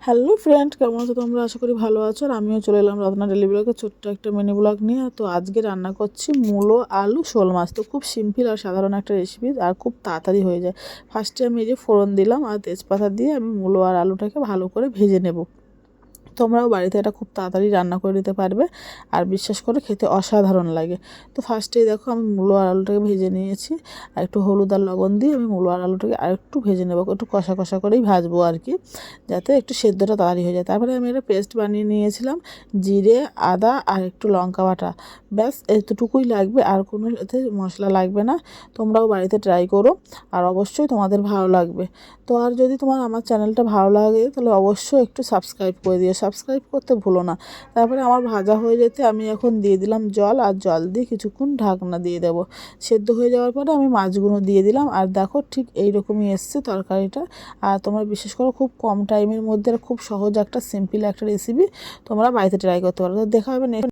Hello friend, কেমন আছো তোমরা? আশা করি ভালো আছো। আর আমিও চলে এলাম রত্না ডেলি ব্লগে ছোট্ট একটা মিনি ব্লগ নিয়ে। তো আজকে রান্না করছি মূলো আলু শোল মাছ। তো খুব সিম্পল আর সাধারণ একটা রেসিপি, আর খুব তাড়াতাড়ি হয়ে যায়। ফার্স্টে আমি এই যে ফোড়ন দিলাম আর তেজপাতা দিয়ে আমি মূলো আর আলুটাকে ভালো করে ভেজে নেব। তোমরাও বাড়িতে এটা খুব তাড়াতাড়ি রান্না করে দিতে পারবে, আর বিশ্বাস করে খেতে অসাধারণ লাগে। তো ফার্স্টেই দেখো আমি মূলো আর আলুটাকে ভেজে নিয়েছি, আর একটু হলুদ আর লবণ দিয়ে আমি মূলো আর আলুটাকে আরেকটু ভেজে নেবো, একটু কষা কষা করেই ভাজবো আর কি, যাতে একটু সেদ্ধটা তাড়াতাড়ি হয়ে যায়। তারপরে আমি একটা পেস্ট বানিয়ে নিয়েছিলাম, জিরে, আদা আর একটু লঙ্কা বাটা। ব্যাস এতটুকুই লাগবে, আর কোনো এতে মশলা লাগবে না। তোমরাও বাড়িতে ট্রাই করো, আর অবশ্যই তোমাদের ভালো লাগবে। তো আর যদি তোমার আমার চ্যানেলটা ভালো লাগে তাহলে অবশ্যই একটু সাবস্ক্রাইব করে দিও, সাবস্ক্রাইব করতে ভুলো না। তারপরে আমার ভাজা হয়ে যেতে আমি এখন দিয়ে দিলাম জল, আর জল দিয়ে কিছুক্ষণ ঢাকনা দিয়ে দেবো। সেদ্ধ হয়ে যাওয়ার পরে আমি মাছগুলো দিয়ে দিলাম, আর দেখো ঠিক এইরকমই এসছে তরকারিটা। আর তোমরা বিশেষ করে খুব কম টাইমের মধ্যে খুব সহজ একটা সিম্পল একটা রেসিপি তোমরা বাড়িতে ট্রাই করতে পারো। তো দেখা হবে নেক্সট